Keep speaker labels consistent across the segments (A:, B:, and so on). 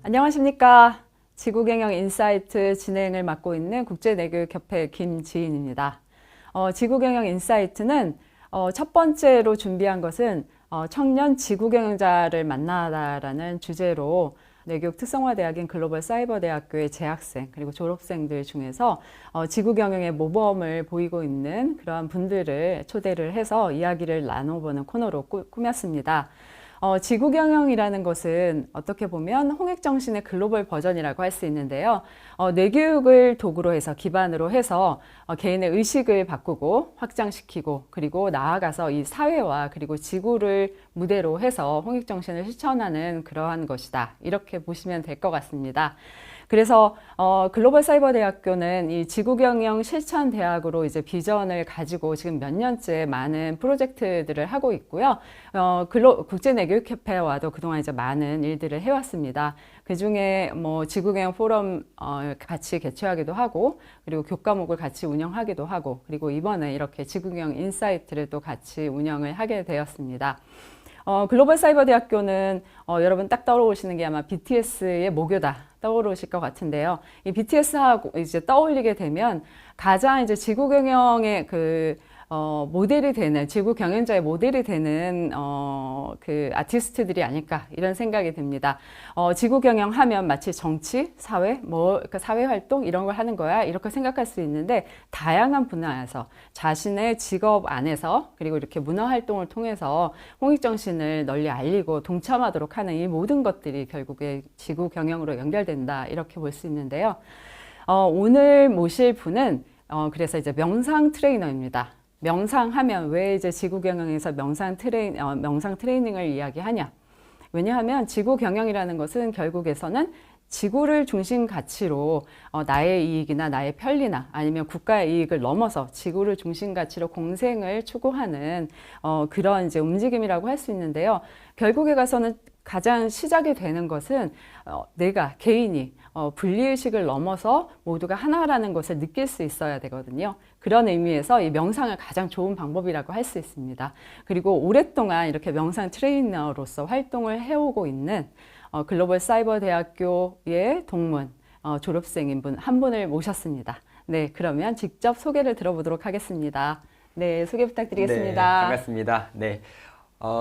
A: 안녕하십니까. 지구경영 인사이트 진행을 맡고 있는 국제내교육협회 김지인입니다. 지구경영 인사이트는 첫 번째로 준비한 것은 청년 지구경영자를 만나다라는 주제로 내교육 특성화대학인 글로벌사이버대학교의 재학생 그리고 졸업생들 중에서 지구경영의 모범을 보이고 있는 그러한 분들을 초대를 해서 이야기를 나눠보는 코너로 꾸몄습니다. 지구경영이라는 것은 어떻게 보면 홍익정신의 글로벌 버전이라고 할 수 있는데요. 뇌교육을 도구로 해서 기반으로 해서 개인의 의식을 바꾸고 확장시키고 그리고 나아가서 이 사회와 그리고 지구를 무대로 해서 홍익정신을 실천하는 그러한 것이다. 이렇게 보시면 될 것 같습니다. 그래서 글로벌사이버대학교는 이 지구경영 실천대학으로 이제 비전을 가지고 지금 몇 년째 많은 프로젝트들을 하고 있고요. 국제내교육협회와도 그동안 이제 많은 일들을 해왔습니다. 그 중에 뭐 지구경영 포럼 같이 개최하기도 하고 그리고 교과목을 같이 운영하기도 하고 그리고 이번에 이렇게 지구경영 인사이트를 또 같이 운영을 하게 되었습니다. 글로벌사이버대학교는 여러분 딱 떠오르시는 게 아마 BTS의 모교다 떠오르실 것 같은데요. 이 BTS하고 이제 떠올리게 되면 가장 이제 지구경영의 모델이 되는, 지구 경영자의 모델이 되는, 그 아티스트들이 아닐까, 이런 생각이 듭니다. 지구 경영하면 마치 정치, 사회, 그러니까 사회 활동, 이런 걸 하는 거야, 이렇게 생각할 수 있는데, 다양한 분야에서 자신의 직업 안에서, 그리고 이렇게 문화 활동을 통해서 홍익정신을 널리 알리고 동참하도록 하는 이 모든 것들이 결국에 지구 경영으로 연결된다, 이렇게 볼 수 있는데요. 오늘 모실 분은, 그래서 이제 명상 트레이너입니다. 명상하면 왜 이제 지구경영에서 명상 트레이닝을 이야기하냐? 왜냐하면 지구경영이라는 것은 결국에서는 지구를 중심 가치로 나의 이익이나 나의 편리나 아니면 국가의 이익을 넘어서 지구를 중심 가치로 공생을 추구하는 그런 이제 움직임이라고 할 수 있는데요. 결국에 가서는 가장 시작이 되는 것은 내가 개인이 분리의식을 넘어서 모두가 하나라는 것을 느낄 수 있어야 되거든요. 그런 의미에서 이 명상을 가장 좋은 방법이라고 할 수 있습니다. 그리고 오랫동안 이렇게 명상 트레이너로서 활동을 해오고 있는 글로벌사이버대학교의 동문 졸업생인 한 분을 모셨습니다. 네, 그러면 직접 소개를 들어보도록 하겠습니다. 네, 소개 부탁드리겠습니다.
B: 네, 반갑습니다. 네.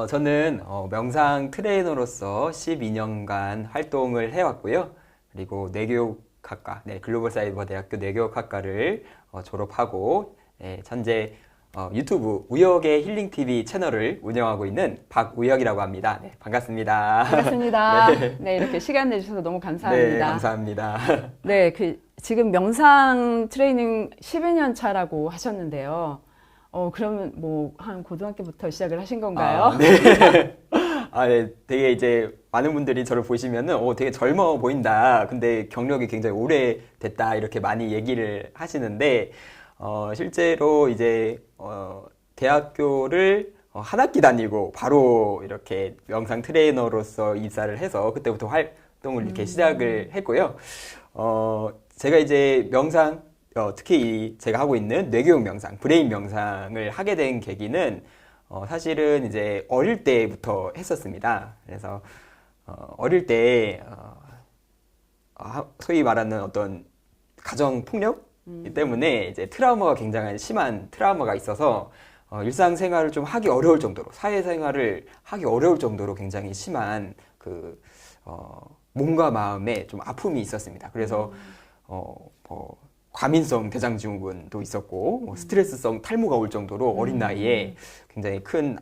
B: 저는 명상 트레이너로서 12년간 활동을 해왔고요. 그리고 뇌교육학과, 글로벌사이버대학교 뇌교육학과를 졸업하고 현재 유튜브 우역의 힐링TV 채널을 운영하고 있는 박우역이라고 합니다. 네, 반갑습니다.
A: 반갑습니다. 네, 이렇게 시간 내주셔서 너무 감사합니다.
B: 네, 감사합니다.
A: 네, 지금 명상 트레이닝 12년 차라고 하셨는데요. 그러면 뭐 한 고등학교부터 시작을 하신 건가요?
B: 네. 네. 되게 이제 많은 분들이 저를 보시면은 되게 젊어 보인다. 근데 경력이 굉장히 오래됐다. 이렇게 많이 얘기를 하시는데 실제로 이제 대학교를 한 학기 다니고 바로 이렇게 명상 트레이너로서 입사를 해서 그때부터 활동을 이렇게 시작을 했고요. 제가 이제 명상 특히 제가 하고 있는 뇌교육 명상, 브레인 명상을 하게 된 계기는 사실은 이제 어릴 때부터 했었습니다. 그래서 어릴 때 소위 말하는 어떤 가정 폭력 때문에 이제 트라우마가 굉장히 심한 트라우마가 있어서 일상생활을 좀 하기 어려울 정도로 사회생활을 하기 어려울 정도로 굉장히 심한 몸과 마음에 좀 아픔이 있었습니다. 그래서 과민성 대장증후군도 있었고 스트레스성 탈모가 올 정도로 어린 나이에 굉장히 큰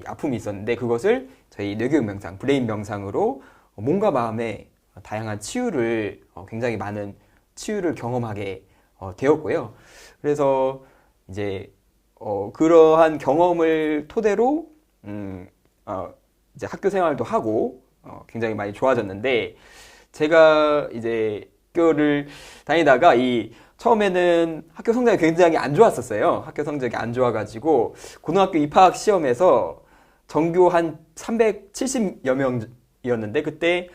B: 아픔이 있었는데 그것을 저희 뇌교육 명상, 브레인 명상으로 몸과 마음의 다양한 치유를 굉장히 많은 치유를 경험하게 되었고요. 그래서 이제 그러한 경험을 토대로 이제 학교 생활도 하고 굉장히 많이 좋아졌는데 제가 이제 학교를 다니다가 처음에는 학교 성적이 굉장히 안 좋았었어요. 학교 성적이 안 좋아가지고 고등학교 입학 시험에서 전교 한 370여 명이었는데 그때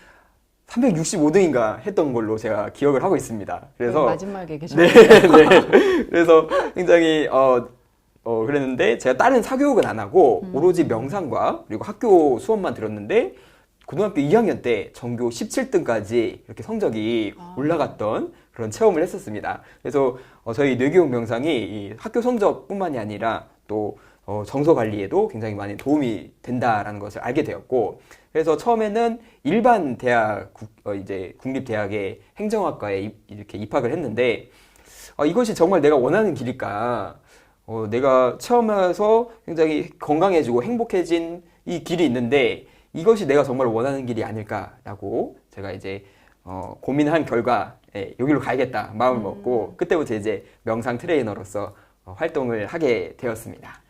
B: 365등인가 했던 걸로 제가 기억을 하고 있습니다. 그래서
A: 마지막에 계셨네요.
B: 네. 그래서 굉장히 그랬는데 제가 다른 사교육은 안 하고 오로지 명상과 그리고 학교 수업만 들었는데 고등학교 2학년 때 전교 17등까지 이렇게 성적이 올라갔던 그런 체험을 했었습니다. 그래서 저희 뇌교육 명상이 이 학교 성적뿐만이 아니라 또 정서 관리에도 굉장히 많이 도움이 된다라는 것을 알게 되었고, 그래서 처음에는 일반 대학, 이제 국립대학의 행정학과에 이렇게 입학을 했는데, 이것이 정말 내가 원하는 길일까? 내가 체험해서 굉장히 건강해지고 행복해진 이 길이 있는데, 이것이 내가 정말 원하는 길이 아닐까라고 제가 이제 고민한 결과 여기로 가야겠다 마음을 먹고, 그때부터 이제 명상 트레이너로서 활동을 하게 되었습니다.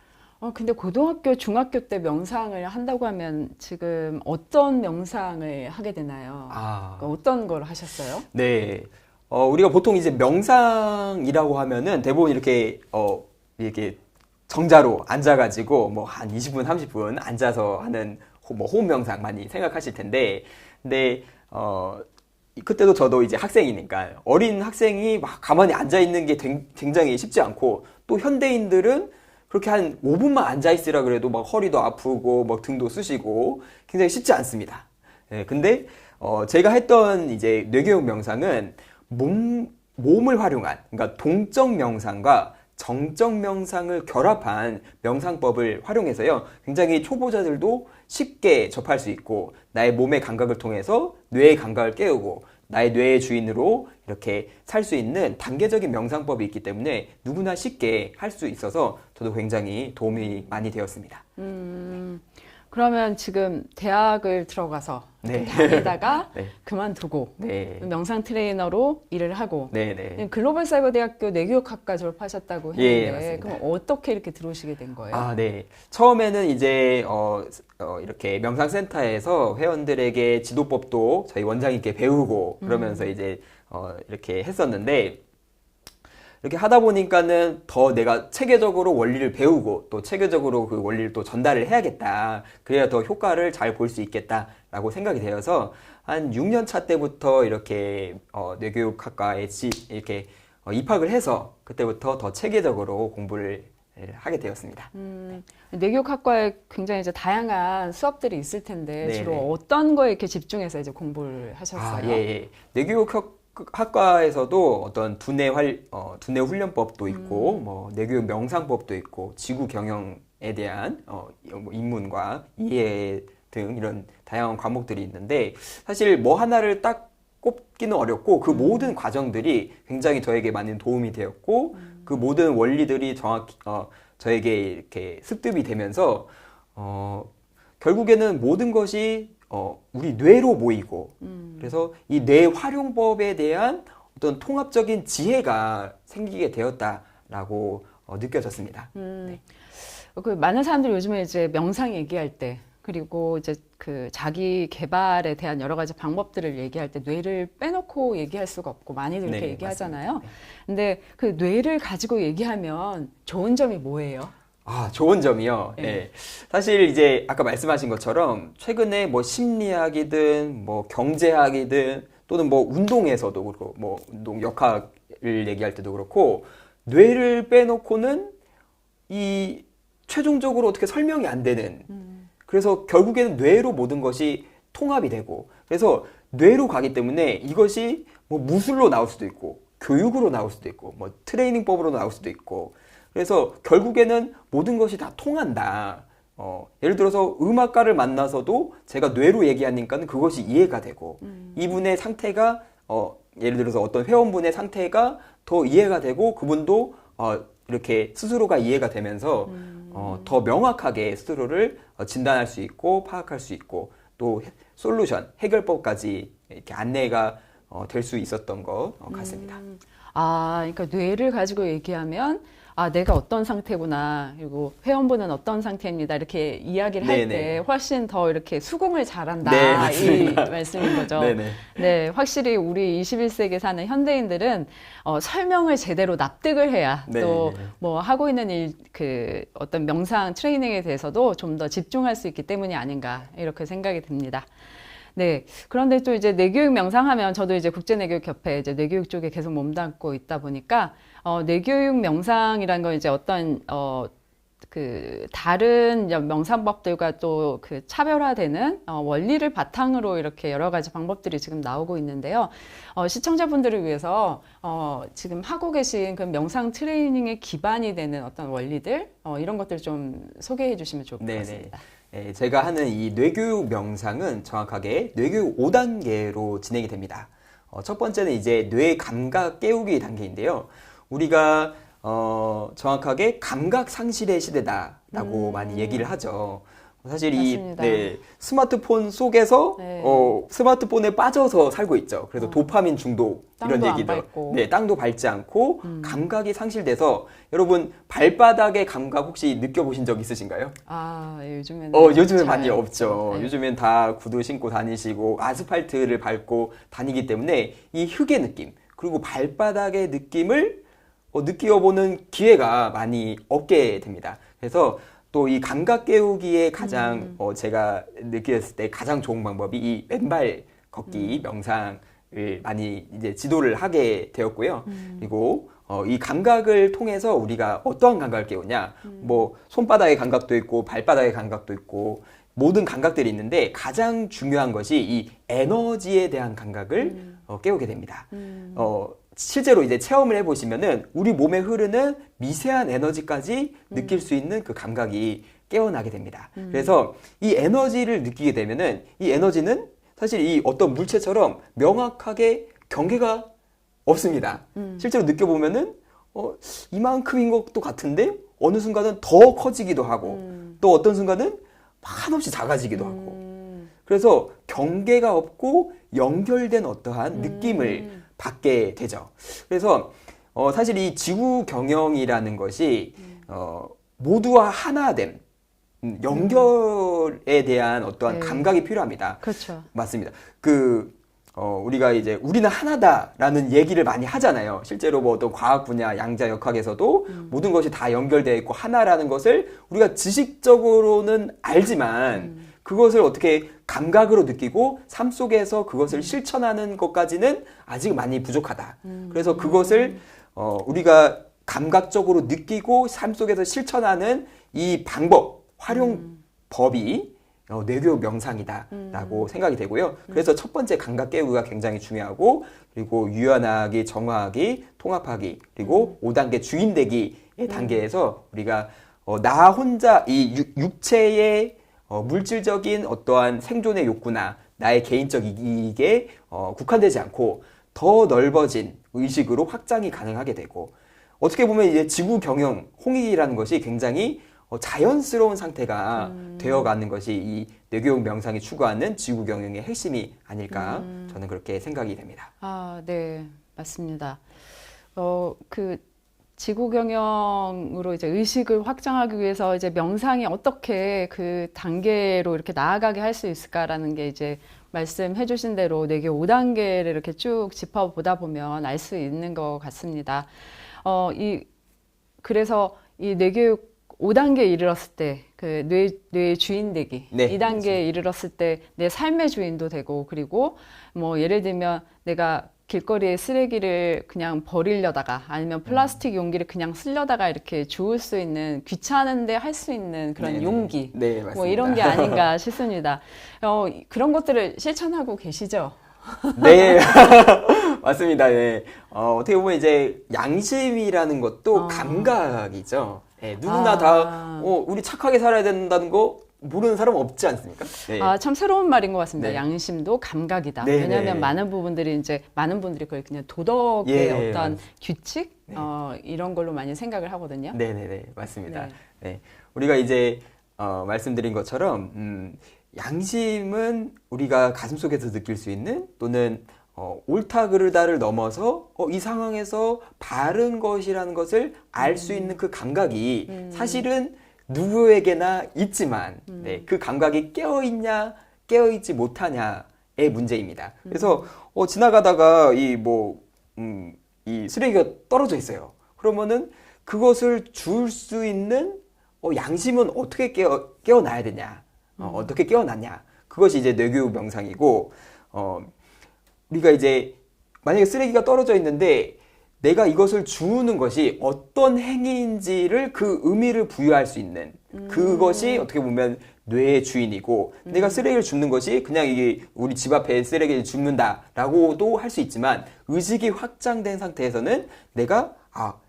A: 근데 고등학교, 중학교 때 명상을 한다고 하면 지금 어떤 명상을 하게 되나요? 그러니까 어떤 걸 하셨어요?
B: 네. 우리가 보통 이제 명상이라고 하면은 대부분 이렇게 정자로 앉아가지고 뭐 한 20분, 30분 앉아서 하는 뭐 호흡 명상 많이 생각하실 텐데, 근데, 그때도 저도 이제 학생이니까 어린 학생이 막 가만히 앉아 있는 게 굉장히 쉽지 않고, 또 현대인들은 그렇게 한 5분만 앉아있으라 그래도 막 허리도 아프고 막 등도 쑤시고 굉장히 쉽지 않습니다. 네, 근데 제가 했던 이제 뇌교육 명상은 몸을 활용한, 그러니까 동적 명상과 정적 명상을 결합한 명상법을 활용해서요, 굉장히 초보자들도 쉽게 접할 수 있고, 나의 몸의 감각을 통해서 뇌의 감각을 깨우고 나의 뇌의 주인으로 이렇게 살 수 있는 단계적인 명상법이 있기 때문에 누구나 쉽게 할 수 있어서 저도 굉장히 도움이 많이 되었습니다.
A: 그러면 지금 대학을 들어가서
B: 네.
A: 다니다가
B: 네.
A: 그만두고
B: 네.
A: 명상 트레이너로 일을 하고
B: 네.
A: 글로벌 사이버 대학교 뇌교육학과 졸업하셨다고
B: 예,
A: 했는데
B: 맞습니다.
A: 그럼 어떻게 이렇게 들어오시게 된 거예요?
B: 네. 처음에는 이제 이렇게 명상센터에서 회원들에게 지도법도 저희 원장님께 배우고 그러면서 이제 이렇게 했었는데, 이렇게 하다 보니까는 더 내가 체계적으로 원리를 배우고 또 체계적으로 그 원리를 또 전달을 해야겠다. 그래야 더 효과를 잘 볼 수 있겠다라고 생각이 되어서 한 6년 차 때부터 이렇게 뇌교육학과에 이렇게 입학을 해서 그때부터 더 체계적으로 공부를 하게 되었습니다.
A: 뇌교육학과에 굉장히 이제 다양한 수업들이 있을 텐데
B: 네네.
A: 주로 어떤 거에 이렇게 집중해서 이제 공부를 하셨어요?
B: 예. 뇌교육학과에서도 어떤 두뇌 훈련법도 있고, 뭐 뇌교육 명상법도 있고, 지구 경영에 대한 뭐 입문과 이해 등 이런 다양한 과목들이 있는데, 사실 뭐 하나를 딱 꼽기는 어렵고 그 모든 과정들이 굉장히 저에게 많은 도움이 되었고, 그 모든 원리들이 정확히 저에게 이렇게 습득이 되면서 결국에는 모든 것이 우리 뇌로 모이고, 그래서 이 뇌 활용법에 대한 어떤 통합적인 지혜가 생기게 되었다라고 느껴졌습니다. 네.
A: 그 많은 사람들이 요즘에 이제 명상 얘기할 때, 그리고 이제 그 자기 개발에 대한 여러 가지 방법들을 얘기할 때 뇌를 빼놓고 얘기할 수가 없고 많이들 이렇게
B: 네,
A: 얘기하잖아요.
B: 맞습니다.
A: 근데 그 뇌를 가지고 얘기하면 좋은 점이 뭐예요?
B: 좋은 점이요.
A: 네.
B: 네. 사실 이제 아까 말씀하신 것처럼 최근에 뭐 심리학이든 뭐 경제학이든 또는 뭐 운동에서도 그렇고 뭐 운동 역학을 얘기할 때도 그렇고, 뇌를 빼놓고는 이 최종적으로 어떻게 설명이 안 되는, 그래서 결국에는 뇌로 모든 것이 통합이 되고, 그래서 뇌로 가기 때문에 이것이 뭐 무술로 나올 수도 있고 교육으로 나올 수도 있고 뭐 트레이닝법으로 나올 수도 있고, 그래서 결국에는 모든 것이 다 통한다. 예를 들어서 음악가를 만나서도 제가 뇌로 얘기하니까 그것이 이해가 되고, 이분의 상태가 예를 들어서 어떤 회원분의 상태가 더 이해가 되고, 그분도 이렇게 스스로가 이해가 되면서 더 명확하게 스스로를 진단할 수 있고 파악할 수 있고, 또 솔루션, 해결법까지 이렇게 안내가 될 수 있었던 것 같습니다.
A: 그러니까 뇌를 가지고 얘기하면 내가 어떤 상태구나, 그리고 회원분은 어떤 상태입니다, 이렇게 이야기를 할 때 훨씬 더 이렇게 수긍을 잘한다.
B: 네,
A: 이
B: 맞습니다.
A: 말씀인 거죠.
B: 네네.
A: 네, 확실히 우리 21세기에 사는 현대인들은 설명을 제대로 납득을 해야
B: 네.
A: 또 뭐 하고 있는 일, 그 어떤 명상 트레이닝에 대해서도 좀 더 집중할 수 있기 때문이 아닌가, 이렇게 생각이 듭니다. 네. 그런데 또 이제 뇌교육 명상하면 저도 이제 국제뇌교육협회 이제 뇌교육 쪽에 계속 몸담고 있다 보니까 뇌교육 명상이라는 건 이제 어떤 그 다른 명상법들과 또 그 차별화되는 원리를 바탕으로 이렇게 여러 가지 방법들이 지금 나오고 있는데요. 시청자분들을 위해서 지금 하고 계신 그 명상 트레이닝의 기반이 되는 어떤 원리들 이런 것들 좀 소개해 주시면 좋을 것
B: 네네.
A: 같습니다.
B: 네, 제가 하는 이 뇌교육 명상은 정확하게 뇌교육 5단계로 진행이 됩니다. 첫 번째는 이제 뇌 감각 깨우기 단계인데요. 우리가 정확하게 감각 상실의 시대다라고 많이 얘기를 하죠. 사실
A: 맞습니다.
B: 스마트폰 속에서
A: 네.
B: 스마트폰에 빠져서 살고 있죠. 그래서 도파민 중독 이런
A: 땅도 안
B: 얘기들.
A: 밟고.
B: 네, 땅도 밟지 않고 감각이 상실돼서 여러분 발바닥의 감각 혹시 느껴보신 적 있으신가요?
A: 아, 요즘에는
B: 요즘엔
A: 잘
B: 많이 없죠.
A: 네.
B: 요즘엔 다 구두 신고 다니시고 아스팔트를 밟고 다니기 때문에 이 흙의 느낌 그리고 발바닥의 느낌을 느껴보는 기회가 많이 없게 됩니다. 그래서 또 이 감각 깨우기에 가장 제가 느꼈을 때 가장 좋은 방법이 이 맨발 걷기 명상을 많이 이제 지도를 하게 되었고요. 그리고 이 감각을 통해서 우리가 어떠한 감각을 깨우냐, 뭐 손바닥의 감각도 있고 발바닥의 감각도 있고 모든 감각들이 있는데 가장 중요한 것이 이 에너지에 대한 감각을 깨우게 됩니다. 실제로 이제 체험을 해보시면은 우리 몸에 흐르는 미세한 에너지까지 느낄 수 있는 그 감각이 깨어나게 됩니다. 그래서 이 에너지를 느끼게 되면은 이 에너지는 사실 이 어떤 물체처럼 명확하게 경계가 없습니다. 실제로 느껴보면은 이만큼인 것도 같은데 어느 순간은 더 커지기도 하고 또 어떤 순간은 한없이 작아지기도 하고 그래서 경계가 없고 연결된 어떠한 느낌을 받게 되죠. 그래서 사실 이 지구 경영이라는 것이 모두와 하나됨, 연결에 대한 어떠한
A: 네.
B: 감각이 필요합니다.
A: 그렇죠.
B: 맞습니다. 우리가 이제 우리는 하나다라는 얘기를 많이 하잖아요. 실제로 뭐 어떤 과학 분야, 양자역학에서도 모든 것이 다 연결되어 있고 하나라는 것을 우리가 지식적으로는 알지만 그것을 어떻게 감각으로 느끼고 삶 속에서 그것을 실천하는 것까지는 아직 많이 부족하다. 그래서 그것을 우리가 감각적으로 느끼고 삶 속에서 실천하는 이 방법, 활용법이 뇌교육 명상이다라고 생각이 되고요. 그래서 첫 번째 감각 깨우기가 굉장히 중요하고 그리고 유연하기, 정화하기, 통합하기 그리고 5단계 주인되기의 단계에서 우리가 나 혼자 이 육체의 물질적인 어떠한 생존의 욕구나 나의 개인적 이익에 국한되지 않고 더 넓어진 의식으로 확장이 가능하게 되고 어떻게 보면 이제 지구 경영, 홍익이라는 것이 굉장히 자연스러운 상태가 되어가는 것이 이 뇌교육 명상이 추구하는 지구 경영의 핵심이 아닐까 저는 그렇게 생각이 됩니다.
A: 아, 네, 맞습니다. 그 지구 경영으로 이제 의식을 확장하기 위해서 이제 명상이 어떻게 그 단계로 이렇게 나아가게 할 수 있을까라는 게 이제 말씀해 주신 대로 뇌교 5단계를 이렇게 쭉 짚어보다 보면 알 수 있는 것 같습니다. 그래서 이 뇌교육 5단계에 이르렀을 때, 그 뇌의 주인 되기.
B: 네,
A: 2단계에 이르렀을 때 내 삶의 주인도 되고, 그리고 뭐 예를 들면 내가 길거리에 쓰레기를 그냥 버리려다가 아니면 플라스틱 용기를 그냥 쓰려다가 이렇게 주울 수 있는 귀찮은데 할 수 있는 그런
B: 네네.
A: 용기.
B: 네, 맞습니다.
A: 뭐 이런 게 아닌가 싶습니다. 그런 것들을 실천하고 계시죠?
B: 네, 맞습니다. 네. 어떻게 보면 이제 양심이라는 것도 감각이죠. 네, 누구나 다 우리 착하게 살아야 된다는 거 모르는 사람 없지 않습니까? 네.
A: 참 새로운 말인 것 같습니다.
B: 네.
A: 양심도 감각이다.
B: 네,
A: 왜냐하면
B: 네.
A: 많은 분들이 그걸 그냥 도덕의
B: 예,
A: 어떤
B: 맞-
A: 규칙 이런 걸로 많이 생각을 하거든요.
B: 네네네, 맞습니다.
A: 네.
B: 네. 우리가 이제 말씀드린 것처럼 양심은 우리가 가슴속에서 느낄 수 있는 또는 옳다 그르다를 넘어서 이 상황에서 바른 것이라는 것을 알 수 있는 그 감각이 사실은 누구에게나 있지만 네, 그 감각이 깨어있냐 깨어있지 못하냐의 문제입니다. 그래서 지나가다가 이 쓰레기가 떨어져 있어요. 그러면은 그것을 줄 수 있는 양심은 어떻게 깨어나야 되냐? 어떻게 깨어났냐? 그것이 이제 뇌교육 명상이고, 우리가 이제 만약에 쓰레기가 떨어져 있는데 내가 이것을 주우는 것이 어떤 행위인지를 그 의미를 부여할 수 있는 그것이 어떻게 보면 뇌의 주인이고 내가 쓰레기를 줍는 것이 그냥 이게 우리 집 앞에 쓰레기를 줍는다라고도 할 수 있지만 의식이 확장된 상태에서는 내가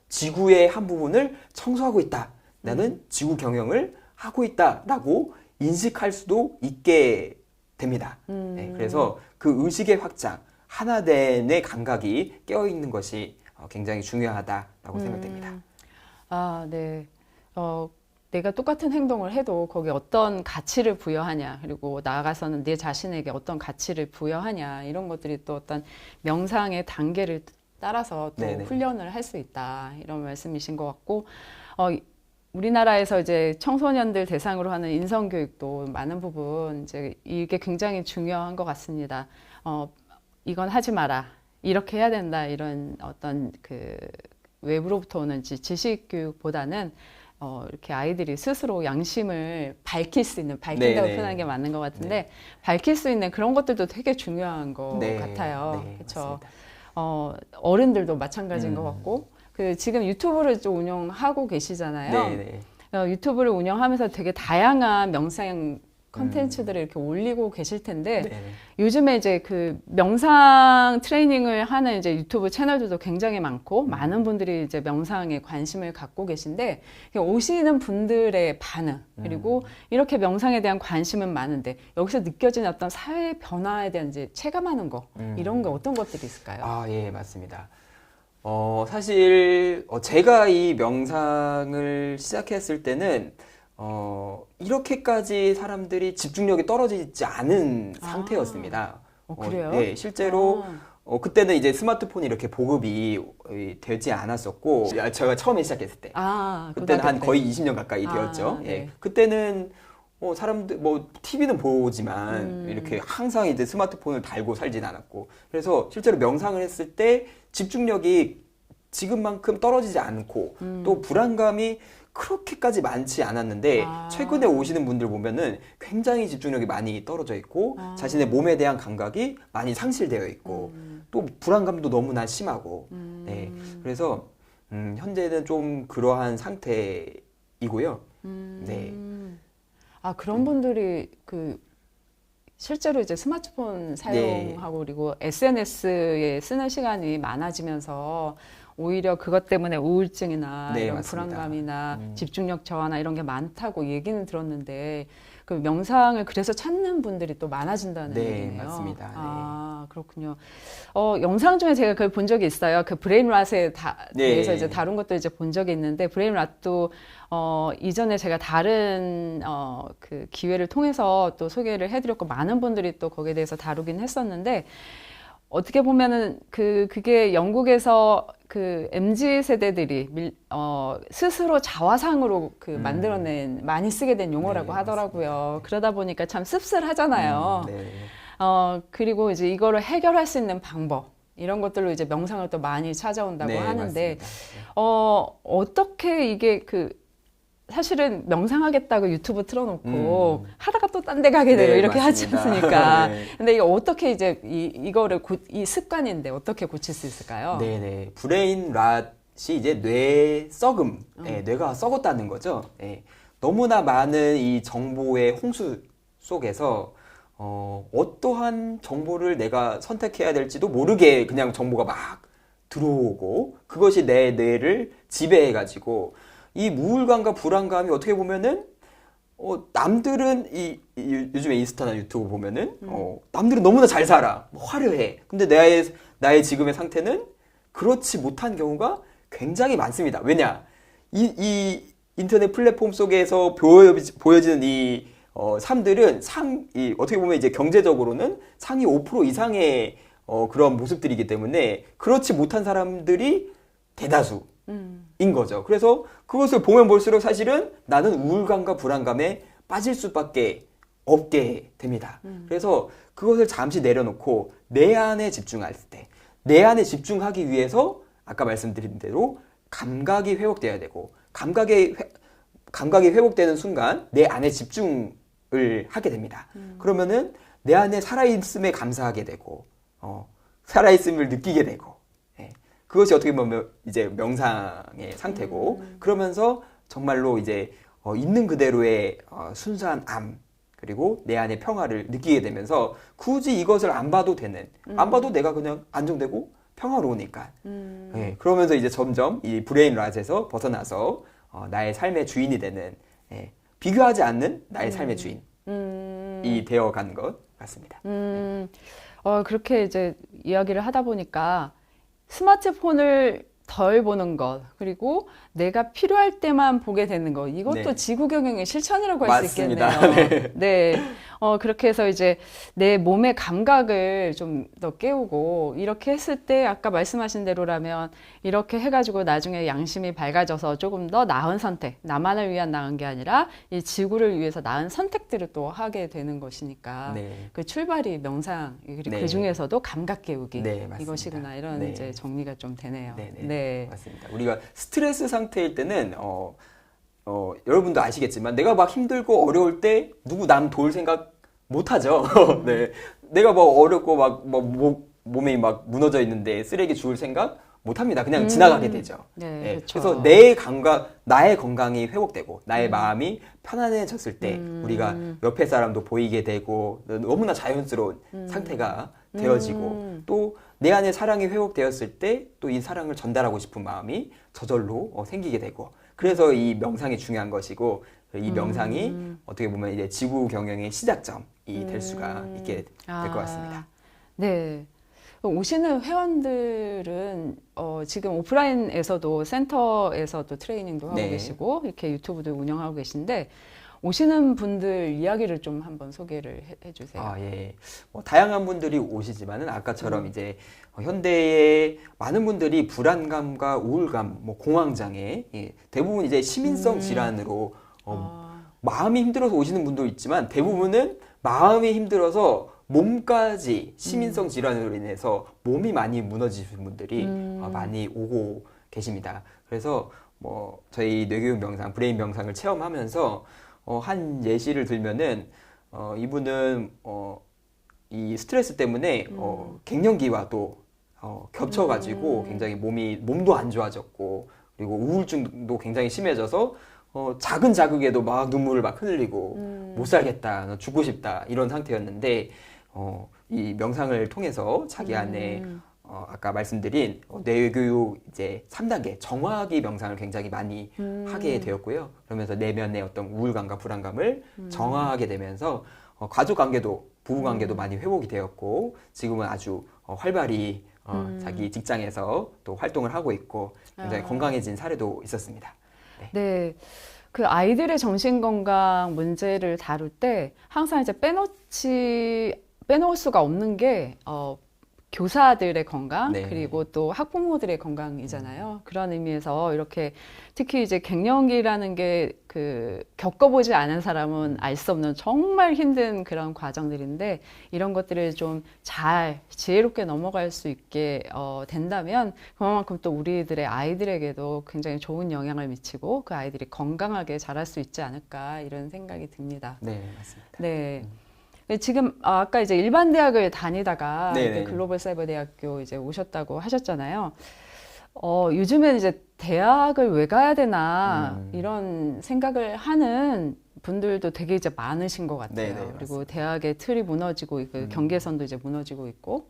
B: 지구의 한 부분을 청소하고 있다. 나는 지구 경영을 하고 있다라고 인식할 수도 있게 됩니다. 네, 그래서 그 의식의 확장, 하나됨의 감각이 깨어있는 것이 굉장히 중요하다라고 생각됩니다.
A: 네. 내가 똑같은 행동을 해도 거기에 어떤 가치를 부여하냐, 그리고 나아가서는 내 자신에게 어떤 가치를 부여하냐, 이런 것들이 또 어떤 명상의 단계를 따라서 또
B: 네네.
A: 훈련을 할 수 있다, 이런 말씀이신 것 같고, 우리나라에서 이제 청소년들 대상으로 하는 인성교육도 많은 부분 이제 이게 굉장히 중요한 것 같습니다. 이건 하지 마라, 이렇게 해야 된다, 이런 어떤 그 외부로부터 오는 지식 교육보다는 이렇게 아이들이 스스로 양심을 밝힐 수 있는, 밝힌다고
B: 네네.
A: 표현하는 게 맞는 것 같은데,
B: 네.
A: 밝힐 수 있는 그런 것들도 되게 중요한 것
B: 네.
A: 같아요.
B: 네,
A: 그렇죠.
B: 맞습니다.
A: 어른들도 마찬가지인 것 같고, 지금 유튜브를 좀 운영하고 계시잖아요.
B: 네,
A: 유튜브를 운영하면서 되게 다양한 명상 컨텐츠들을 이렇게 올리고 계실 텐데,
B: 네.
A: 요즘에 이제 그 명상 트레이닝을 하는 이제 유튜브 채널들도 굉장히 많고, 많은 분들이 이제 명상에 관심을 갖고 계신데, 오시는 분들의 반응, 그리고 이렇게 명상에 대한 관심은 많은데, 여기서 느껴지는 어떤 사회 변화에 대한 이제 체감하는 거, 이런 게 어떤 것들이 있을까요?
B: 예, 맞습니다. 사실, 제가 이 명상을 시작했을 때는, 이렇게까지 사람들이 집중력이 떨어지지 않은 상태였습니다.
A: 그래요?
B: 네, 실제로, 그때는 이제 스마트폰이 이렇게 보급이 되지 않았었고, 제가 처음에 시작했을 때. 그때는 한 거의 20년 가까이 되었죠.
A: 네.
B: 예. 그때는, 사람들, TV는 보지만, 이렇게 항상 이제 스마트폰을 달고 살진 않았고, 그래서 실제로 명상을 했을 때 집중력이 지금만큼 떨어지지 않고, 또 불안감이 그렇게까지 많지 않았는데 최근에 오시는 분들 보면은 굉장히 집중력이 많이 떨어져 있고 자신의 몸에 대한 감각이 많이 상실되어 있고 또 불안감도 너무나 심하고 네. 그래서 현재는 좀 그러한 상태이고요. 네.
A: 그런 분들이 실제로 이제 스마트폰 사용하고 그리고 SNS에 쓰는 시간이 많아지면서 오히려 그것 때문에 우울증이나
B: 네,
A: 이런
B: 맞습니다.
A: 불안감이나 집중력 저하나 이런 게 많다고 얘기는 들었는데 그 명상을 그래서 찾는 분들이 또 많아진다는
B: 네,
A: 얘기네요.
B: 맞습니다.
A: 그렇군요. 영상 중에 제가 그걸 본 적이 있어요. 그 브레인 랏에 대해서
B: 네.
A: 이제 다룬 것도 이제 본 적이 있는데 브레인 랏도 이전에 제가 다른 그 기회를 통해서 또 소개를 해드렸고 많은 분들이 또 거기에 대해서 다루긴 했었는데 어떻게 보면은 그게 영국에서 그 MZ 세대들이 스스로 자화상으로 만들어낸 많이 쓰게 된 용어라고
B: 네,
A: 하더라고요.
B: 맞습니다.
A: 그러다 보니까 참 씁쓸하잖아요.
B: 네.
A: 그리고 이제 이거를 해결할 수 있는 방법 이런 것들로 이제 명상을 또 많이 찾아온다고
B: 네,
A: 하는데
B: 맞습니다.
A: 어떻게 이게 사실은 명상하겠다고 유튜브 틀어놓고 하다가 또 딴 데 가게 되고
B: 네,
A: 이렇게 하지
B: 맞습니다.
A: 않습니까?
B: 네.
A: 근데 이거 어떻게 이제 이거를 이 습관인데 어떻게 고칠 수 있을까요?
B: 네네. 브레인 랏이 이제 뇌 썩음, 뇌가 썩었다는 거죠. 너무나 많은 이 정보의 홍수 속에서 어떠한 정보를 내가 선택해야 될지도 모르게 그냥 정보가 막 들어오고 그것이 내 뇌를 지배해가지고 이 우울감과 불안감이 어떻게 보면은 남들은 요즘에 인스타나 유튜브 보면은 남들은 너무나 잘 살아, 화려해. 근데 나의 지금의 상태는 그렇지 못한 경우가 굉장히 많습니다. 왜냐? 이 인터넷 플랫폼 속에서 보여지는 이 삶들은 어떻게 보면 이제 경제적으로는 상위 5% 이상의 그런 모습들이기 때문에 그렇지 못한 사람들이 대다수. 인 거죠. 그래서 그것을 보면 볼수록 사실은 나는 우울감과 불안감에 빠질 수밖에 없게 됩니다. 그래서 그것을 잠시 내려놓고 내 안에 집중할 때, 내 안에 집중하기 위해서 아까 말씀드린 대로 감각이 회복돼야 되고 감각이 회복되는 순간 내 안에 집중을 하게 됩니다. 그러면은 내 안에 살아있음에 감사하게 되고 살아있음을 느끼게 되고 그것이 어떻게 보면 이제 명상의 상태고 그러면서 정말로 이제 있는 그대로의 순수한 암 그리고 내 안의 평화를 느끼게 되면서 굳이 이것을 안 봐도 되는 안 봐도 내가 그냥 안정되고 평화로우니까 예, 그러면서 이제 점점 이 브레인 랏에서 벗어나서 나의 삶의 주인이 되는 예, 비교하지 않는 나의 삶의 주인이 되어간 것 같습니다.
A: 그렇게 이제 이야기를 하다 보니까 스마트폰을 덜 보는 것, 그리고 내가 필요할 때만 보게 되는 것, 이것도
B: 네.
A: 지구 경영의 실천이라고 할 수 있겠네요.
B: 맞습니다.
A: 네. 그렇게 해서 이제 내 몸의 감각을 좀 더 깨우고, 이렇게 했을 때 아까 말씀하신 대로라면 이렇게 해가지고 나중에 양심이 밝아져서 조금 더 나은 선택, 나만을 위한 나은 게 아니라 이 지구를 위해서 나은 선택들을 또 하게 되는 것이니까
B: 네.
A: 그 출발이 명상, 그리고
B: 네.
A: 그 중에서도 감각 깨우기
B: 네, 맞습니다.
A: 이것이구나 이런
B: 네.
A: 이제 정리가 좀 되네요.
B: 네,
A: 네.
B: 맞습니다. 우리가 스트레스 상태일 때는 여러분도 아시겠지만 내가 막 힘들고 어려울 때 누구 남 도울 생각 못 하죠. 네. 내가 뭐 어렵고 몸이 막 무너져 있는데 쓰레기 주울 생각 못 합니다. 그냥 지나가게 되죠.
A: 네,
B: 네.
A: 그렇죠.
B: 그래서 내 감각, 나의 건강이 회복되고 나의 마음이 편안해졌을 때 우리가 옆에 사람도 보이게 되고 너무나 자연스러운 상태가 되어지고 또 내 안에 사랑이 회복되었을 때 또 이 사랑을 전달하고 싶은 마음이 저절로 생기게 되고 그래서 이 명상이 중요한 것이고 이 명상이 어떻게 보면 이제 지구 경영의 시작점이 될 수가 있게 될 것 같습니다.
A: 네. 오시는 회원들은 지금 오프라인에서도 센터에서도 트레이닝도 하고
B: 네.
A: 계시고 이렇게 유튜브도 운영하고 계신데 오시는 분들 이야기를 좀 한번 소개를 해주세요.
B: 아, 예. 다양한 분들이 오시지만은 아까처럼 이제 현대의 많은 분들이 불안감과 우울감, 공황장애, 대부분 이제 시민성 질환으로 마음이 힘들어서 오시는 분도 있지만 대부분은 마음이 힘들어서 몸까지 시민성 질환으로 인해서 몸이 많이 무너지신 분들이 많이 오고 계십니다. 그래서 저희 뇌교육 명상, 브레인 명상을 체험하면서 한 예시를 들면은 이분은 이 스트레스 때문에 갱년기와도 겹쳐가지고 굉장히 몸도 안 좋아졌고 그리고 우울증도 굉장히 심해져서 작은 자극에도 막 눈물을 막 흘리고 못 살겠다, 나 죽고 싶다 이런 상태였는데 이 명상을 통해서 자기 안에 아까 말씀드린 뇌교육 이제 3단계 정화하기 명상을 굉장히 많이 하게 되었고요. 그러면서 내면의 어떤 우울감과 불안감을 정화하게 되면서 가족 관계도 부부 관계도 많이 회복이 되었고 지금은 아주 활발히 자기 직장에서 또 활동을 하고 있고 굉장히 건강해진 사례도 있었습니다.
A: 네. 그 아이들의 정신건강 문제를 다룰 때 항상 이제 빼놓을 수가 없는 게 교사들의 건강
B: 네.
A: 그리고 또 학부모들의 건강이잖아요. 그런 의미에서 이렇게 특히 이제 갱년기라는 게 겪어보지 않은 사람은 알 수 없는 정말 힘든 그런 과정들인데 이런 것들을 좀 잘 지혜롭게 넘어갈 수 있게 된다면 그만큼 또 우리들의 아이들에게도 굉장히 좋은 영향을 미치고 그 아이들이 건강하게 자랄 수 있지 않을까 이런 생각이 듭니다.
B: 네, 맞습니다.
A: 네. 지금 아까 이제 일반 대학을 다니다가
B: 네네.
A: 글로벌 사이버 대학교 이제 오셨다고 하셨잖아요. 요즘엔 이제 대학을 왜 가야 되나 이런 생각을 하는 분들도 되게 이제 많으신 것 같아요.
B: 네네,
A: 그리고
B: 맞습니다.
A: 대학의 틀이 무너지고 있고 경계선도 이제 무너지고 있고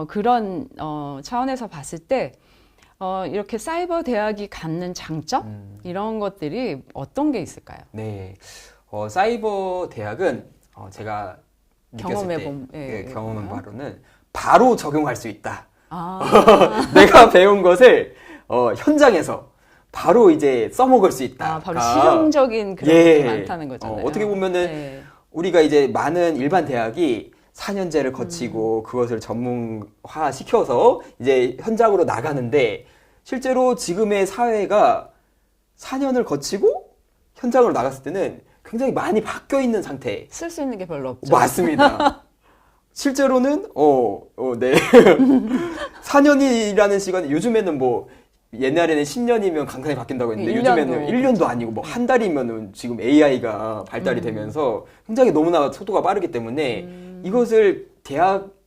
A: 그런 차원에서 봤을 때 이렇게 사이버 대학이 갖는 장점 이런 것들이 어떤 게 있을까요?
B: 네, 사이버 대학은 제가 느꼈을 때 경험한 바로는 바로 적용할 수 있다. 내가 배운 것을 현장에서 바로 이제 써먹을 수 있다.
A: 바로 실용적인 그런 것들이 많다는 거잖아요.
B: 어떻게 보면은
A: 네.
B: 우리가 이제 많은 일반 대학이 4년제를 거치고 그것을 전문화 시켜서 이제 현장으로 나가는데 실제로 지금의 사회가 4년을 거치고 현장으로 나갔을 때는 굉장히 많이 바뀌어 있는 상태.
A: 쓸 수 있는 게 별로 없죠.
B: 맞습니다. 실제로는 네. 4년이라는 시간 요즘에는 옛날에는 10년이면 강산이 바뀐다고 했는데
A: 1년도.
B: 요즘에는 1년도 아니고 한 달이면은 지금 AI가 발달이 되면서 굉장히 너무나 속도가 빠르기 때문에 이것을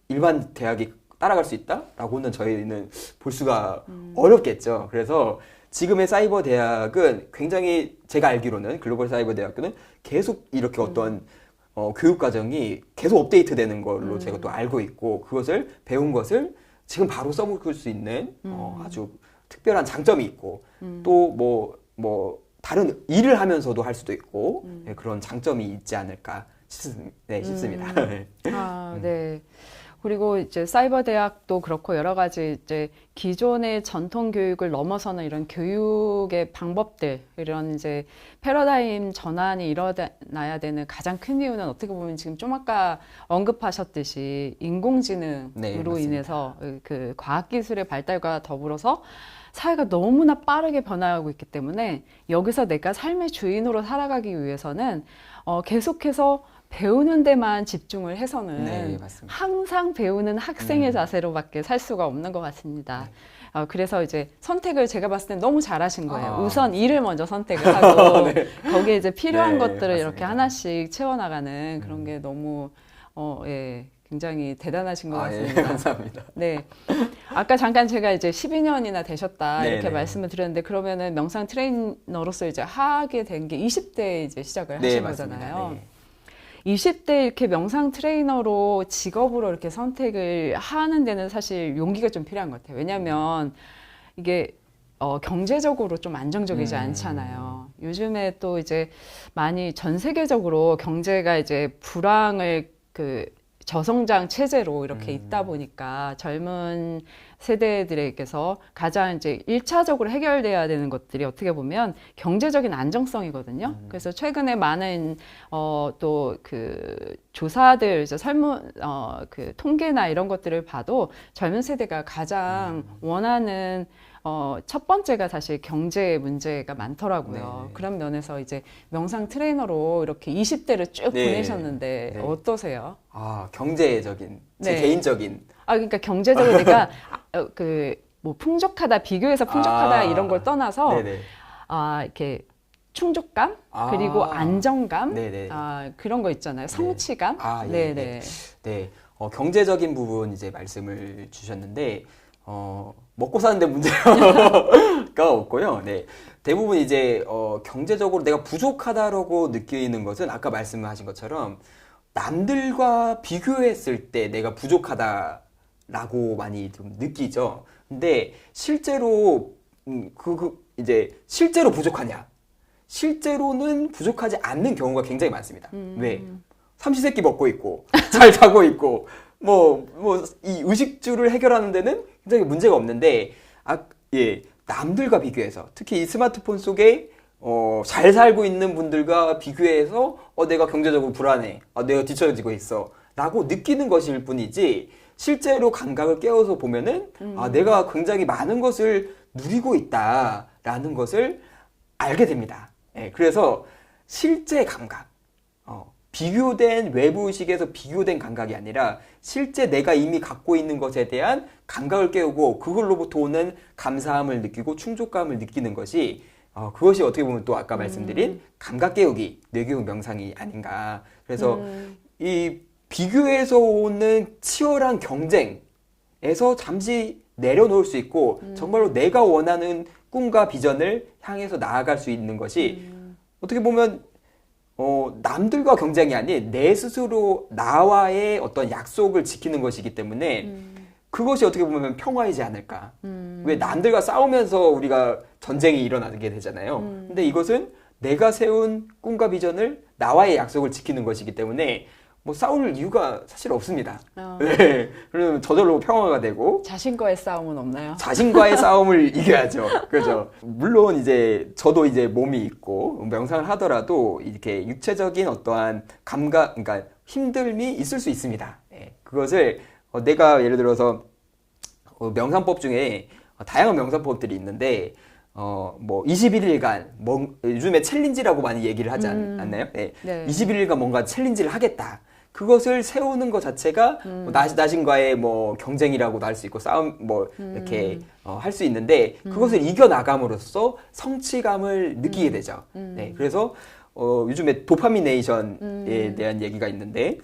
B: 일반 대학이 따라갈 수 있다라고는 저희는 볼 수가 어렵겠죠. 그래서 지금의 사이버 대학은 굉장히 제가 알기로는 글로벌 사이버 대학교는 계속 이렇게 어떤 교육 과정이 계속 업데이트되는 걸로 제가 또 알고 있고 그것을 배운 것을 지금 바로 써볼 수 있는 아주 특별한 장점이 있고 또 뭐 다른 일을 하면서도 할 수도 있고 네, 그런 장점이 있지 않을까 싶습니다.
A: 아, 네. 그리고 이제 사이버 대학도 그렇고 여러 가지 이제 기존의 전통 교육을 넘어서는 이런 교육의 방법들, 이런 이제 패러다임 전환이 일어나야 되는 가장 큰 이유는 어떻게 보면 지금 좀 아까 언급하셨듯이 인공지능으로
B: 네, 맞습니다.
A: 인해서 그 과학기술의 발달과 더불어서 사회가 너무나 빠르게 변화하고 있기 때문에 여기서 내가 삶의 주인으로 살아가기 위해서는 계속해서 배우는 데만 집중을 해서는
B: 네, 맞습니다.
A: 항상 배우는 학생의 자세로밖에 살 수가 없는 것 같습니다. 그래서 이제 선택을 제가 봤을 땐 너무 잘하신 거예요. 우선 일을 먼저 선택을 하고
B: 네.
A: 거기에 이제 필요한
B: 네,
A: 것들을
B: 맞습니다.
A: 이렇게 하나씩 채워나가는 그런 게 너무 예, 굉장히 대단하신 것
B: 예,
A: 같습니다.
B: 감사합니다.
A: 네. 아까 잠깐 제가 이제 12년이나 되셨다
B: 네,
A: 이렇게
B: 네.
A: 말씀을 드렸는데 그러면은 명상 트레이너로서 이제 하게 된 게 20대에 이제 시작을
B: 네,
A: 하신
B: 맞습니다.
A: 거잖아요.
B: 네.
A: 20대 이렇게 명상 트레이너로 직업으로 이렇게 선택을 하는 데는 사실 용기가 좀 필요한 것 같아요. 왜냐하면 이게 경제적으로 좀 안정적이지 않잖아요. 요즘에 또 이제 많이 전 세계적으로 경제가 이제 불황을 그 저성장 체제로 이렇게 있다 보니까 젊은 세대들에게서 가장 이제 1차적으로 해결돼야 되는 것들이 어떻게 보면 경제적인 안정성이거든요. 그래서 최근에 많은 또 그 조사들 이제 설문 그 통계나 이런 것들을 봐도 젊은 세대가 가장 원하는 첫 번째가 사실 경제 문제가 많더라고요.
B: 네네.
A: 그런 면에서 이제 명상 트레이너로 이렇게 20대를 쭉
B: 네.
A: 보내셨는데
B: 네.
A: 어떠세요?
B: 경제적인, 제
A: 네.
B: 개인적인.
A: 그러니까 경제적으로 내가 그 뭐 풍족하다, 비교해서 풍족하다 이런 걸 떠나서
B: 네네.
A: 이렇게 충족감 그리고 안정감
B: 네네.
A: 그런 거 있잖아요. 성취감.
B: 예,
A: 네네.
B: 네. 네. 경제적인 부분 이제 말씀을 주셨는데, 먹고 사는데 문제가 없고요. 네. 대부분 이제, 경제적으로 내가 부족하다라고 느끼는 것은 아까 말씀하신 것처럼 남들과 비교했을 때 내가 부족하다라고 많이 좀 느끼죠. 근데 실제로, 이제 실제로 부족하냐? 실제로는 부족하지 않는 경우가 굉장히 많습니다. 왜? 삼시세끼 먹고 있고, 잘 자고 있고, 이 의식주를 해결하는 데는 굉장히 문제가 없는데, 남들과 비교해서, 특히 이 스마트폰 속에, 잘 살고 있는 분들과 비교해서, 내가 경제적으로 불안해. 내가 뒤처지고 있어. 라고 느끼는 것일 뿐이지, 실제로 감각을 깨워서 보면은, 내가 굉장히 많은 것을 누리고 있다라는 것을 알게 됩니다. 그래서 실제 감각, 비교된 외부 의식에서 비교된 감각이 아니라 실제 내가 이미 갖고 있는 것에 대한 감각을 깨우고 그걸로부터 오는 감사함을 느끼고 충족감을 느끼는 것이 그것이 어떻게 보면 또 아까 말씀드린 감각 깨우기, 뇌교육 명상이 아닌가. 그래서 이 비교에서 오는 치열한 경쟁에서 잠시 내려놓을 수 있고 정말로 내가 원하는 꿈과 비전을 향해서 나아갈 수 있는 것이 어떻게 보면 남들과 경쟁이 아닌 내 스스로 나와의 어떤 약속을 지키는 것이기 때문에 그것이 어떻게 보면 평화이지 않을까. 왜 남들과 싸우면서 우리가 전쟁이 일어나게 되잖아요. 근데 이것은 내가 세운 꿈과 비전을 나와의 약속을 지키는 것이기 때문에 싸울 이유가 사실 없습니다. 네. 그러면 저절로 평화가 되고.
A: 자신과의 싸움은 없나요?
B: 자신과의 싸움을 이겨야죠. 그죠. 물론 이제 저도 이제 몸이 있고 명상을 하더라도 이렇게 육체적인 어떠한 감각, 그러니까 힘듦이 있을 수 있습니다. 네. 그것을 내가 예를 들어서 명상법 중에 다양한 명상법들이 있는데 21일간 요즘에 챌린지라고 많이 얘기를 하지 않나요? 네.
A: 네.
B: 21일간 뭔가 챌린지를 하겠다. 그것을 세우는 것 자체가 나 자신과의 경쟁이라고도 할 수 있고 싸움 이렇게 할 수 있는데 그것을 이겨 나감으로써 성취감을 느끼게 되죠. 네, 그래서 요즘에 도파미네이션에 대한 얘기가 있는데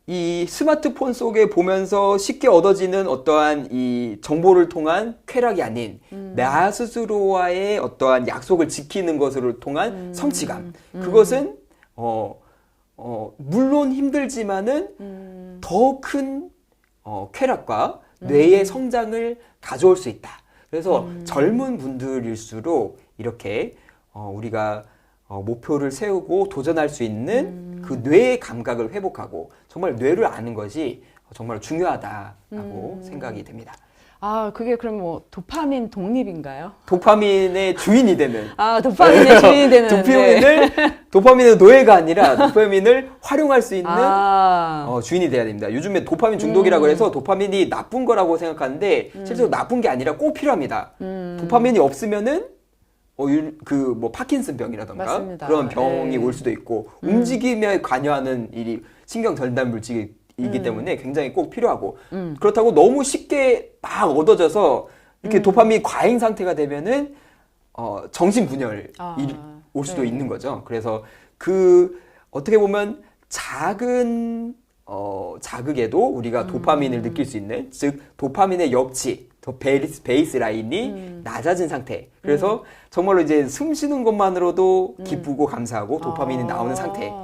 B: 이 스마트폰 속에 보면서 쉽게 얻어지는 어떠한 이 정보를 통한 쾌락이 아닌 나 스스로와의 어떠한 약속을 지키는 것으로 통한 성취감. 그것은 물론 힘들지만은 더 큰 쾌락과 뇌의 성장을 가져올 수 있다. 그래서 젊은 분들일수록 이렇게 우리가 목표를 세우고 도전할 수 있는 그 뇌의 감각을 회복하고 정말 뇌를 아는 것이 정말 중요하다라고 생각이 됩니다.
A: 아, 그게 그럼 뭐 도파민 독립인가요?
B: 도파민의 주인이 되는.
A: 아, 도파민의 주인이 되는.
B: 도파민의 노예가 아니라 도파민을 활용할 수 있는
A: 아.
B: 주인이 돼야 됩니다. 요즘에 도파민 중독이라고 해서 도파민이 나쁜 거라고 생각하는데 실제로 나쁜 게 아니라 꼭 필요합니다. 도파민이 없으면은 뭐 파킨슨병이라던가
A: 맞습니다.
B: 그런 병이
A: 네.
B: 올 수도 있고 움직임에 관여하는 일이 신경 전달 물질이기 때문에 굉장히 꼭 필요하고 그렇다고 너무 쉽게 막 얻어져서 이렇게 도파민 과잉 상태가 되면은 정신분열이 올 수도
A: 네.
B: 있는 거죠. 그래서 어떻게 보면 작은 자극에도 우리가 도파민을 느낄 수 있는, 즉 도파민의 역치, 베이스 라인이 낮아진 상태. 그래서 정말로 이제 숨 쉬는 것만으로도 기쁘고 감사하고 도파민이 나오는 상태를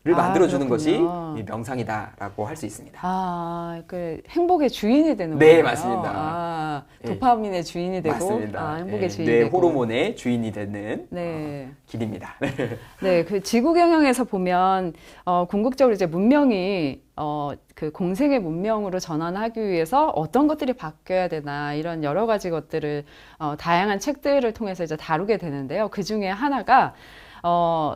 B: 만들어주는 것이 이 명상이다라고 할 수 있습니다.
A: 아, 그 행복의 주인이 되는
B: 네,
A: 거예요.
B: 맞습니다.
A: 아,
B: 예.
A: 도파민의 주인이 되고,
B: 맞습니다.
A: 행복의
B: 예,
A: 주인이
B: 뇌
A: 되고.
B: 호르몬의 주인이 되는
A: 네.
B: 길입니다.
A: 네, 그 지구 경영에서 보면 궁극적으로 이제 문명이 그 공생의 문명으로 전환하기 위해서 어떤 것들이 바뀌어야 되나 이런 여러 가지 것들을 다양한 책들을 통해서 이제 다루게 되는데요. 그 중에 하나가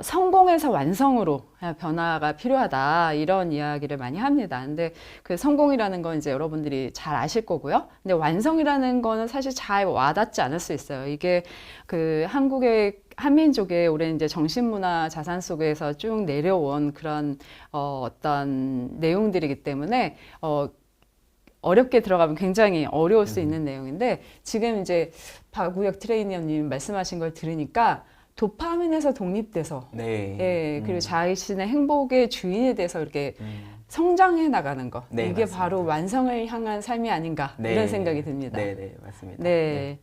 A: 성공에서 완성으로 변화가 필요하다 이런 이야기를 많이 합니다. 근데 그 성공이라는 건 이제 여러분들이 잘 아실 거고요. 근데 완성이라는 거는 사실 잘 와닿지 않을 수 있어요. 이게 그 한국의 한민족의 오랜 이제 정신문화 자산 속에서 쭉 내려온 그런 어떤 내용들이기 때문에 어렵게 들어가면 굉장히 어려울 수 있는 내용인데 지금 이제 박우혁 트레이너님 말씀하신 걸 들으니까 도파민에서 독립돼서
B: 네.
A: 예, 그리고 자신의 행복의 주인이 돼서 이렇게 성장해 나가는 것
B: 네,
A: 이게
B: 맞습니다.
A: 바로 완성을 향한 삶이 아닌가
B: 네.
A: 이런 생각이 듭니다.
B: 네, 네, 맞습니다.
A: 네.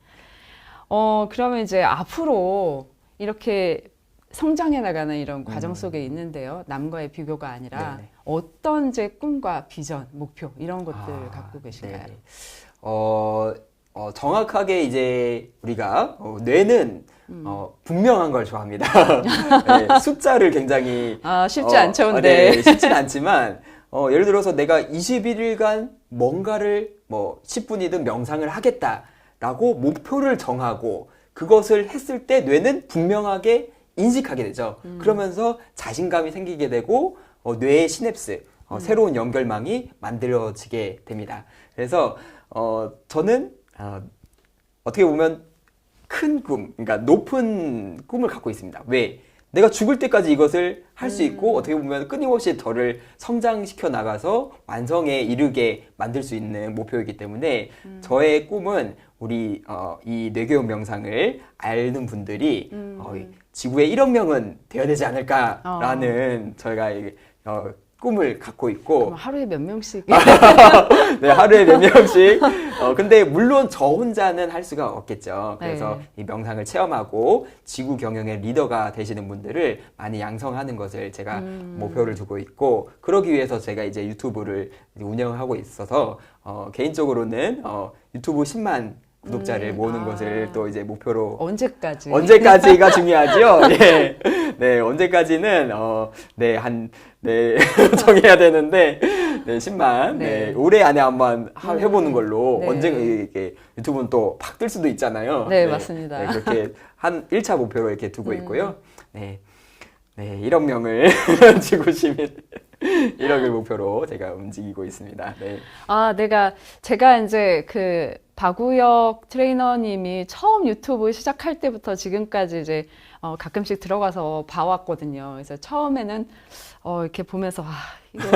A: 그러면 이제 앞으로 이렇게 성장해 나가는 이런 과정 속에 있는데요. 남과의 비교가 아니라
B: 네네.
A: 어떤 이제 꿈과 비전, 목표 이런 것들 갖고 계신가요?
B: 네네. 정확하게 이제 우리가 뇌는 분명한 걸 좋아합니다. 네, 숫자를 굉장히
A: 쉽지 않죠,
B: 네,
A: 근데.
B: 쉽진 않지만 예를 들어서 내가 21일간 뭔가를 뭐 10분이든 명상을 하겠다라고 목표를 정하고 그것을 했을 때 뇌는 분명하게 인식하게 되죠. 그러면서 자신감이 생기게 되고 뇌의 시냅스, 새로운 연결망이 만들어지게 됩니다. 그래서 저는 어떻게 보면 큰 꿈, 그러니까 높은 꿈을 갖고 있습니다. 왜? 내가 죽을 때까지 이것을 할 수 있고 어떻게 보면 끊임없이 저를 성장시켜 나가서 완성에 이르게 만들 수 있는 목표이기 때문에 저의 꿈은 우리 이 뇌교육 명상을 아는 분들이 지구에 1억 명은 되어야 되지 않을까라는 저희가 꿈을 갖고 있고
A: 그럼 하루에 몇 명씩?
B: 네, 하루에 몇 명씩. 근데 물론 저 혼자는 할 수가 없겠죠. 그래서
A: 네.
B: 이 명상을 체험하고 지구 경영의 리더가 되시는 분들을 많이 양성하는 것을 제가 목표를 두고 있고, 그러기 위해서 제가 이제 유튜브를 운영하고 있어서 개인적으로는 유튜브 10만 구독자를 모으는 것을 또 이제 목표로. 언제까지가 중요하죠? 예. 네, 언제까지는, 정해야 되는데, 10만. 네, 올해 안에 한번 해보는 걸로,
A: 네.
B: 언젠가 이렇게 유튜브는 또 팍 뜰 수도 있잖아요.
A: 네, 맞습니다.
B: 네, 그렇게 한 1차 목표로 이렇게 두고 있고요. 네. 1억 명을 지구 시민 1억을 목표로 제가 움직이고 있습니다. 네.
A: 제가 이제 그 박우혁 트레이너님이 처음 유튜브 시작할 때부터 지금까지 이제 가끔씩 들어가서 봐왔거든요. 그래서 처음에는 이렇게 보면서 이거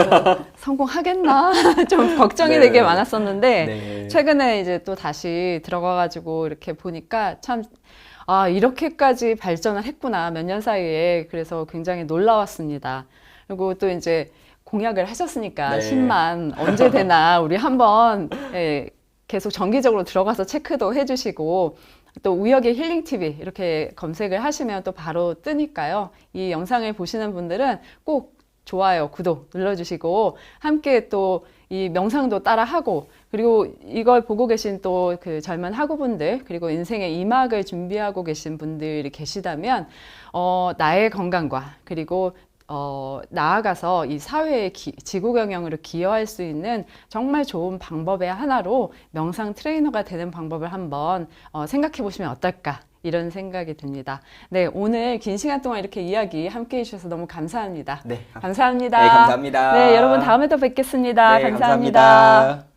A: 성공하겠나 좀 걱정이
B: 네.
A: 되게 많았었는데
B: 네.
A: 최근에 이제 또 다시 들어가가지고 이렇게 보니까 참 이렇게까지 발전을 했구나 몇 년 사이에. 그래서 굉장히 놀라웠습니다. 그리고 또 이제 공약을 하셨으니까
B: 네.
A: 10만 언제 되나 우리 한번 예, 계속 정기적으로 들어가서 체크도 해주시고 또 우혁의 힐링 TV 이렇게 검색을 하시면 또 바로 뜨니까요. 이 영상을 보시는 분들은 꼭 좋아요, 구독 눌러주시고 함께 또 이 명상도 따라하고 그리고 이걸 보고 계신 또 그 젊은 학우분들 그리고 인생의 2막을 준비하고 계신 분들이 계시다면 나의 건강과 그리고 나아가서 이 사회의 지구 경영으로 기여할 수 있는 정말 좋은 방법의 하나로 명상 트레이너가 되는 방법을 한번 생각해 보시면 어떨까 이런 생각이 듭니다. 네, 오늘 긴 시간 동안 이렇게 이야기 함께 해주셔서 너무 감사합니다.
B: 네.
A: 감사합니다.
B: 네, 감사합니다.
A: 네, 여러분 다음에 또 뵙겠습니다.
B: 네,
A: 감사합니다.
B: 감사합니다.